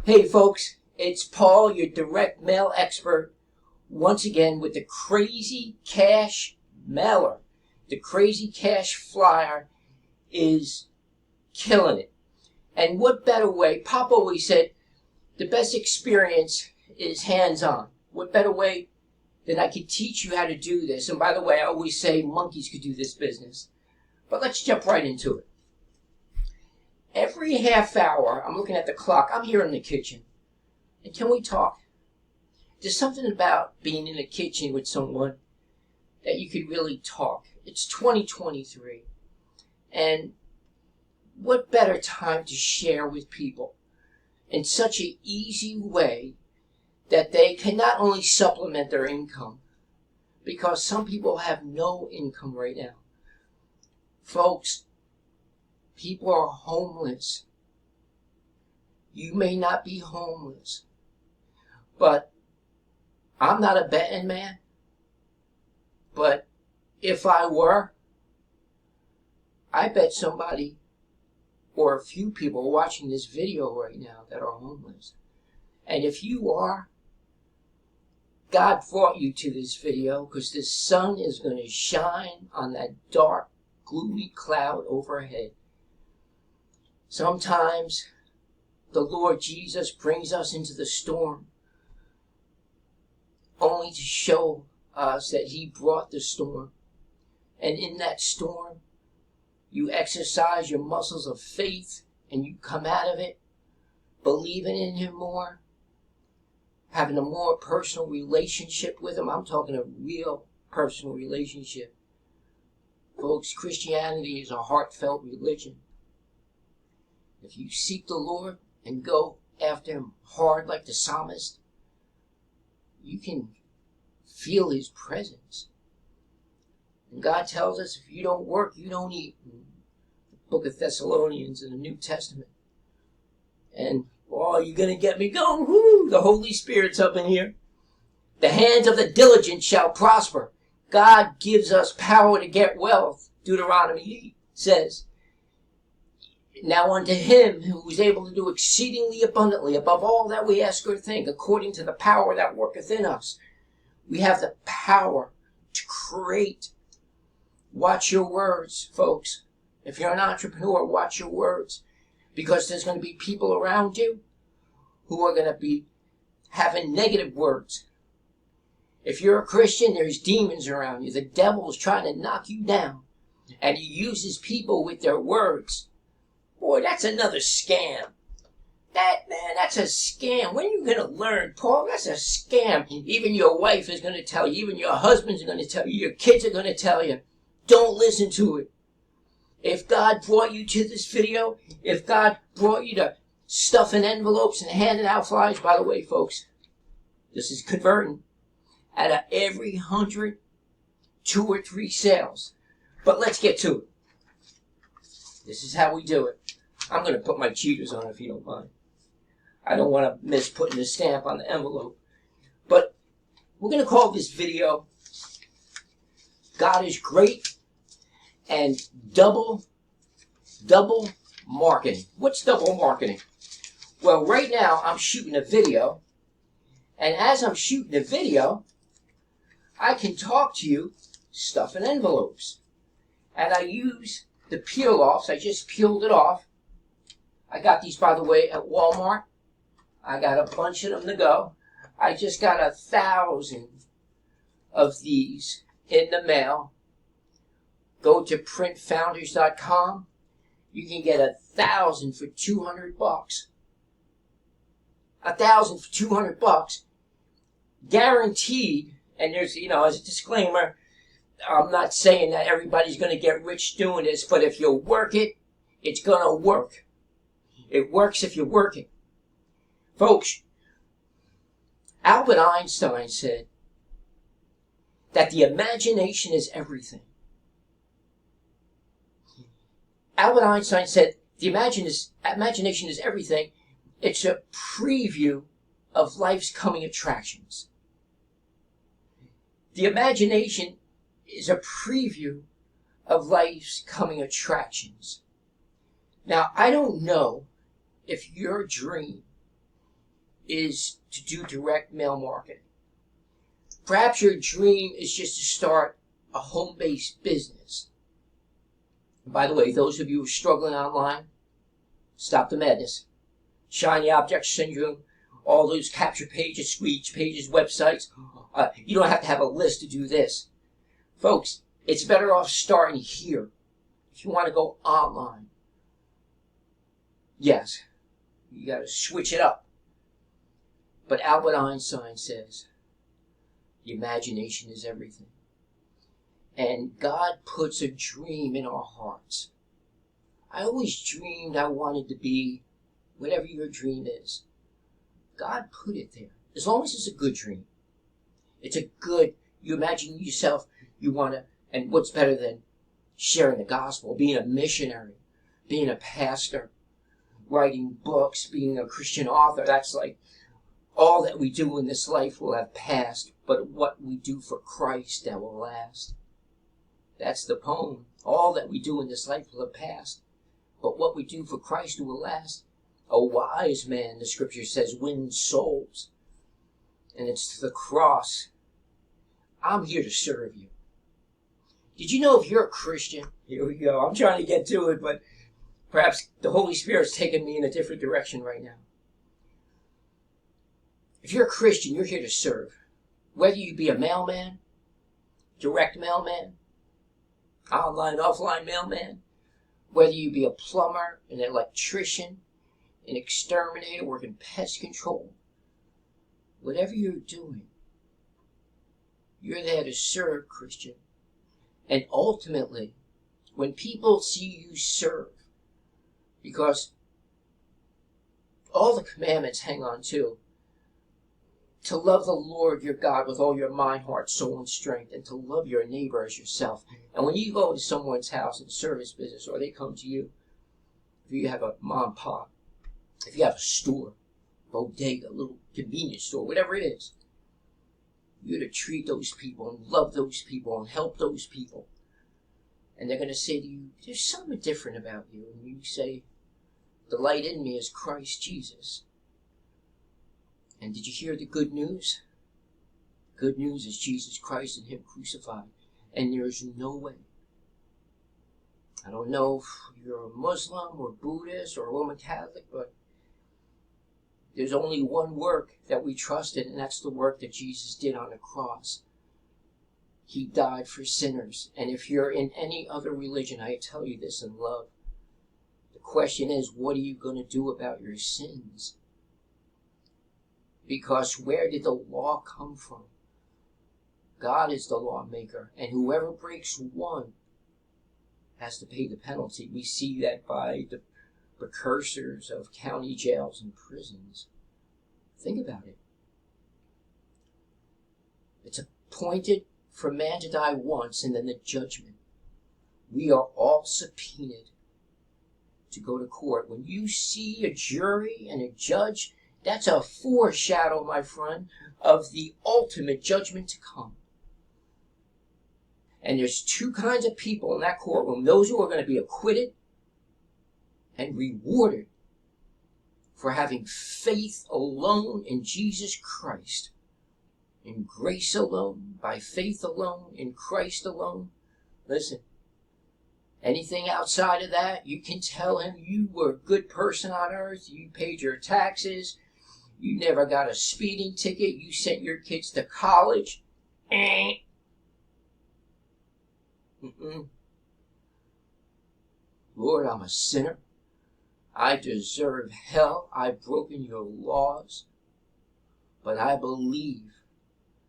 Hey folks, it's Paul, your direct mail expert, once again with the Crazy Cash Mailer. The Crazy Cash Flyer is killing it. And what better way? Pop always said the best experience is hands-on. What better way than I could teach you how to do this? And by the way, I always say monkeys could do this business. But let's jump right into it. Every half hour, I'm looking at the clock, I'm here in the kitchen. And can we talk? There's something about being in the kitchen with someone that you could really talk. It's 2023. And what better time to share with people in such an easy way that they can not only supplement their income, because some people have no income right now. Folks, people are homeless. You may not be homeless, but I'm not a betting man. But if I were, I bet somebody or a few people watching this video right now that are homeless. And if you are, God brought you to this video because the sun is going to shine on that dark, gloomy cloud overhead. Sometimes the Lord Jesus brings us into the storm only to show us that He brought the storm. And in that storm, you exercise your muscles of faith and you come out of it believing in Him more, having a more personal relationship with Him. I'm talking a real personal relationship. Folks, Christianity is a heartfelt religion. If you seek the Lord and go after Him hard like the psalmist, you can feel His presence. And God tells us if you don't work, you don't eat. In the book of Thessalonians in the New Testament. And, oh, you're going to get me going. Woo, the Holy Spirit's up in here. The hands of the diligent shall prosper. God gives us power to get wealth. Deuteronomy says, now unto Him who is able to do exceedingly abundantly above all that we ask or think, according to the power that worketh in us. We have the power to create. Watch your words, folks. If you're an entrepreneur, watch your words. Because there's going to be people around you who are going to be having negative words. If you're a Christian, there's demons around you. The devil is trying to knock you down. And he uses people with their words. Boy, that's another scam. That's a scam. When are you going to learn, Paul? That's a scam. Even your wife is going to tell you. Even your husband's going to tell you. Your kids are going to tell you. Don't listen to it. If God brought you to this video, if God brought you to stuffing envelopes and handing out flyers, by the way, folks, this is converting. Out of every 100, 2 or 3 sales. But let's get to it. This is how we do it. I'm going to put my cheaters on if you don't mind. I don't want to miss putting the stamp on the envelope. But we're going to call this video God is Great and Double Marketing. What's double marketing? Well, right now I'm shooting a video. And as I'm shooting a video, I can talk to you stuffing envelopes. And I use the peel-offs. I just peeled it off. I got these, by the way, at Walmart. I got a bunch of them to go. I just got 1,000 of these in the mail. Go to printfounders.com. You can get 1,000 for $200. 1,000 for $200. Guaranteed. And there's, as a disclaimer, I'm not saying that everybody's going to get rich doing this, but if you work it, it's going to work. It works if you work it. Folks, Albert Einstein said that the imagination is everything. Albert Einstein said the imagination is everything. It's a preview of life's coming attractions. The imagination is a preview of life's coming attractions. Now, I don't know if your dream is to do direct mail marketing. Perhaps your dream is just to start a home-based business. And by the way, those of you who are struggling online, stop the madness. Shiny object syndrome, all those capture pages, squeeze pages, websites. You don't have to have a list to do this. Folks, it's better off starting here. If you want to go online, yes, you got to switch it up. But Albert Einstein says, the imagination is everything. And God puts a dream in our hearts. I always dreamed I wanted to be whatever your dream is. God put it there. As long as it's a good dream. It's a good, you imagine yourself, you want to, and what's better than sharing the gospel, being a missionary, being a pastor, writing books, being a Christian author. That's like all that we do in this life will have passed, but what we do for Christ that will last. That's the poem. All that we do in this life will have passed, but what we do for Christ will last. A wise man, the scripture says, wins souls. And it's the cross. I'm here to serve you. Did you know if you're a Christian, here we go, I'm trying to get to it, but perhaps the Holy Spirit's taking me in a different direction right now. If you're a Christian, you're here to serve. Whether you be a mailman, direct mailman, online, offline mailman, whether you be a plumber, an electrician, an exterminator, working pest control, whatever you're doing, you're there to serve, Christian. And ultimately, when people see you serve, because all the commandments hang on to love the Lord your God with all your mind, heart, soul, and strength, and to love your neighbor as yourself. And when you go to someone's house in service business, or they come to you, if you have a mom and pop, if you have a store, bodega, little convenience store, whatever it is, you're to treat those people and love those people and help those people. And they're going to say to you, there's something different about you. And you say, the light in me is Christ Jesus. And did you hear the good news? Good news is Jesus Christ and Him crucified. And there's no way. I don't know if you're a Muslim or Buddhist or Roman Catholic, but there's only one work that we trust in, and that's the work that Jesus did on the cross. He died for sinners. And if you're in any other religion, I tell you this in love. The question is, what are you going to do about your sins? Because where did the law come from? God is the lawmaker, and whoever breaks one has to pay the penalty. We see that by the precursors of county jails and prisons. Think about it. It's appointed for man to die once and then the judgment. We are all subpoenaed to go to court. When you see a jury and a judge, that's a foreshadow, my friend, of the ultimate judgment to come. And there's two kinds of people in that courtroom. Those who are going to be acquitted and rewarded for having faith alone in Jesus Christ. In grace alone, by faith alone, in Christ alone. Listen, anything outside of that, you can tell him you were a good person on earth, you paid your taxes, you never got a speeding ticket, you sent your kids to college. Lord, I'm a sinner. I deserve hell. I've broken your laws. But I believe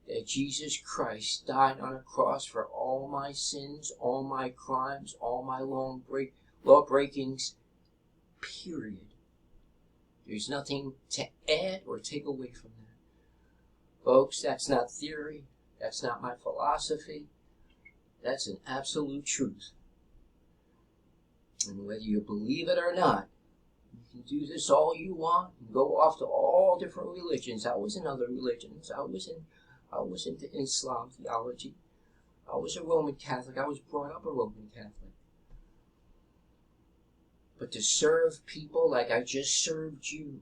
that Jesus Christ died on a cross for all my sins, all my crimes, all my law breakings, period. There's nothing to add or take away from that. Folks, that's not theory. That's not my philosophy. That's an absolute truth. And whether you believe it or not, you can do this all you want and go off to all different religions. I was in other religions. I was into Islam theology. I was a Roman Catholic. I was brought up a Roman Catholic. But to serve people like I just served you,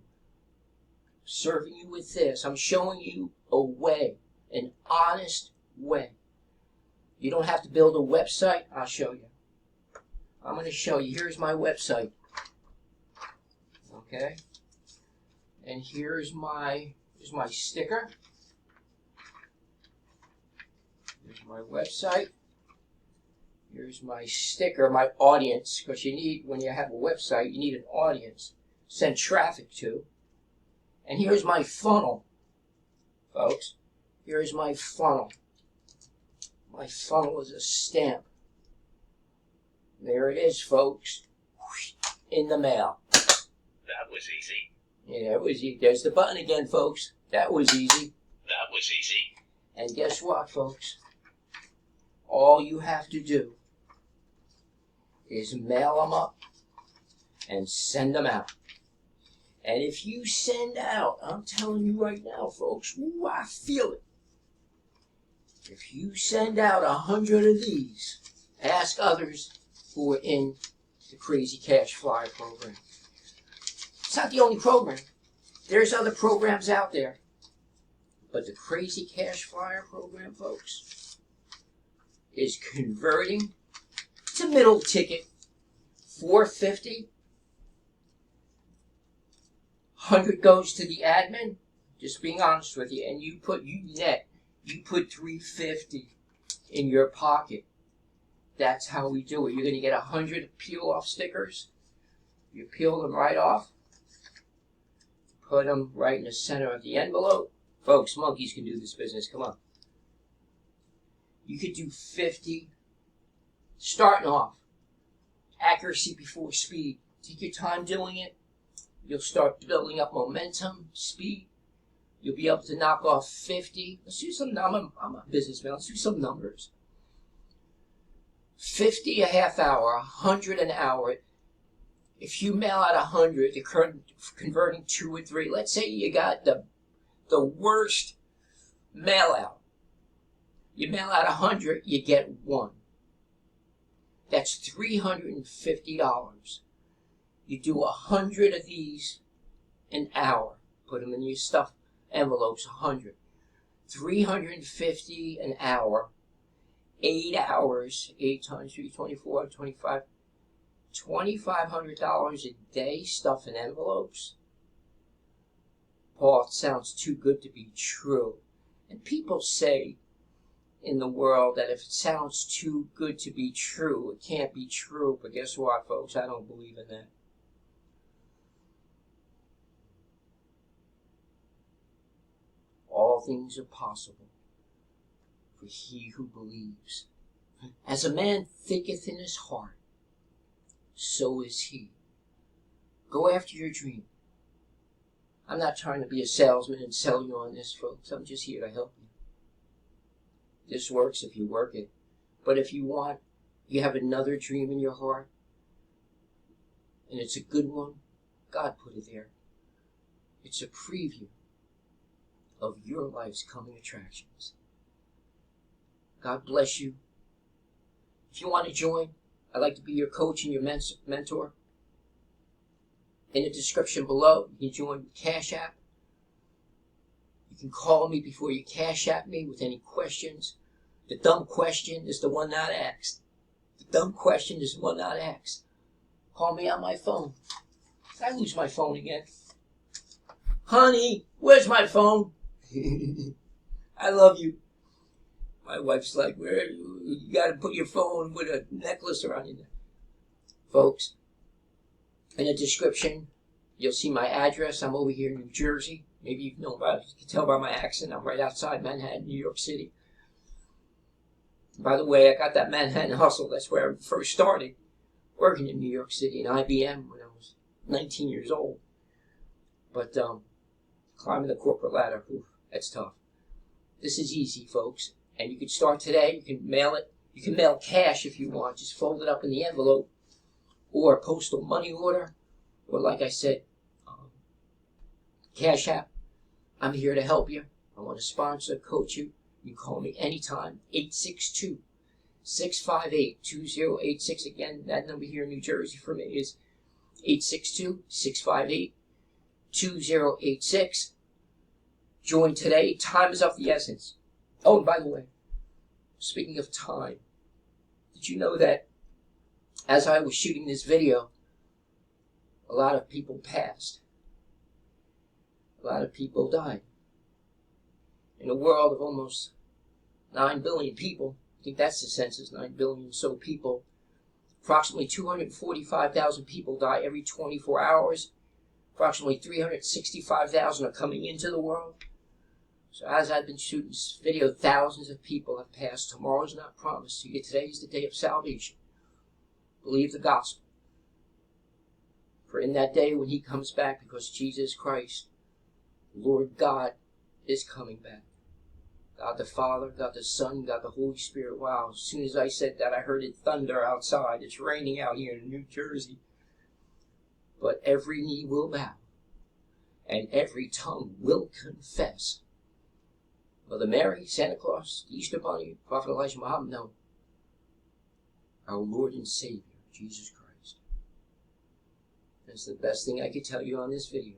serving you with this. I'm showing you a way, an honest way. You don't have to build a website. I'll show you. I'm going to show you. Here's my website. Okay? And here's my sticker. Here's my website. Here's my sticker, my audience, because you need, when you have a website, you need an audience. Send traffic to. And here's my funnel, folks. Here's my funnel. My funnel is a stamp. There it is, folks. In the mail. That was easy. Yeah, it was easy. There's the button again, folks. That was easy. That was easy. And guess what, folks? All you have to do is mail them up and send them out. And if you send out, I'm telling you right now, folks, ooh, I feel it. If you send out 100 of these, ask others who are in the Crazy Cash Flyer program. It's not the only program. There's other programs out there. But the Crazy Cash Flyer program, folks, is converting to middle ticket, $450. 100 goes to the admin, just being honest with you, and you put $350 in your pocket. That's how we do it. You're going to get 100 peel-off stickers. You peel them right off. Put them right in the center of the envelope. Folks, monkeys can do this business. Come on. You could do 50. Starting off. Accuracy before speed. Take your time doing it. You'll start building up momentum, speed. You'll be able to knock off 50. Let's do some, I'm a businessman. Let's do some numbers. 50 a half hour, 100 an hour. If you mail out 100, you're converting 2 or 3. Let's say you got the worst mail out. You mail out 100, you get 1. That's $350. You do 100 of these an hour. Put them in your stuff envelopes, 100. $350 an hour. 8 hours, 8 times 3, 24, 25. $2,500 a day stuffing envelopes. Paul, it sounds too good to be true. And people say in the world that if it sounds too good to be true, it can't be true. But guess what, folks? I don't believe in that. All things are possible for he who believes. As a man thinketh in his heart, so is he. Go after your dream. I'm not trying to be a salesman and sell you on this, folks. I'm just here to help you. This works if you work it. But if you have another dream in your heart, and it's a good one, God put it there. It's a preview of your life's coming attractions. God bless you. If you want to join, I'd like to be your coach and your mentor. In the description below, you can join Cash App. You can call me before you Cash App me with any questions. The dumb question is the one not asked. The dumb question is the one not asked. Call me on my phone. Did I lose my phone again? Honey, where's my phone? I love you. My wife's like, where you got to put your phone with a necklace around your neck. Folks, in the description, you'll see my address. I'm over here in New Jersey. Maybe you know about it. You can tell by my accent. I'm right outside Manhattan, New York City. By the way, I got that Manhattan hustle. That's where I first started working in New York City in IBM when I was 19 years old. But climbing the corporate ladder, that's tough. This is easy, folks. And you can start today. You can mail it. You can mail cash if you want. Just fold it up in the envelope. Or a postal money order. Or like I said, Cash App. I'm here to help you. I want to sponsor, coach you. You can call me anytime. 862-658-2086. Again, that number here in New Jersey for me is 862-658-2086. join today. Time is of the essence. Oh, and by the way, speaking of time, did you know that as I was shooting this video, a lot of people passed? A lot of people died. In a world of almost 9 billion people, I think that's the census, 9 billion so people, approximately 245,000 people die every 24 hours. Approximately 365,000 are coming into the world. So as I've been shooting this video, thousands of people have passed. Tomorrow's not promised to you. Today is the day of salvation. Believe the gospel. For in that day when he comes back, because Jesus Christ, Lord God, is coming back. God the Father, God the Son, God the Holy Spirit. Wow, as soon as I said that, I heard it thunder outside. It's raining out here in New Jersey. But every knee will bow, and every tongue will confess. Mother Mary, Santa Claus, the Easter Bunny, Prophet Elijah Muhammad, no. Our Lord and Savior, Jesus Christ. That's the best thing I could tell you on this video,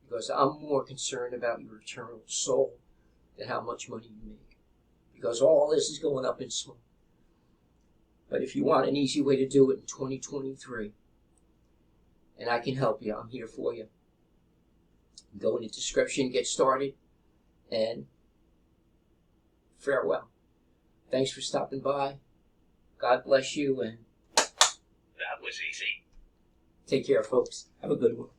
because I'm more concerned about your eternal soul than how much money you make, because all this is going up in smoke. But if you want an easy way to do it in 2023, and I can help you, I'm here for you. Go in the description, get started, and farewell. Thanks for stopping by. God bless you, and That was easy. take care, folks. Have a good one.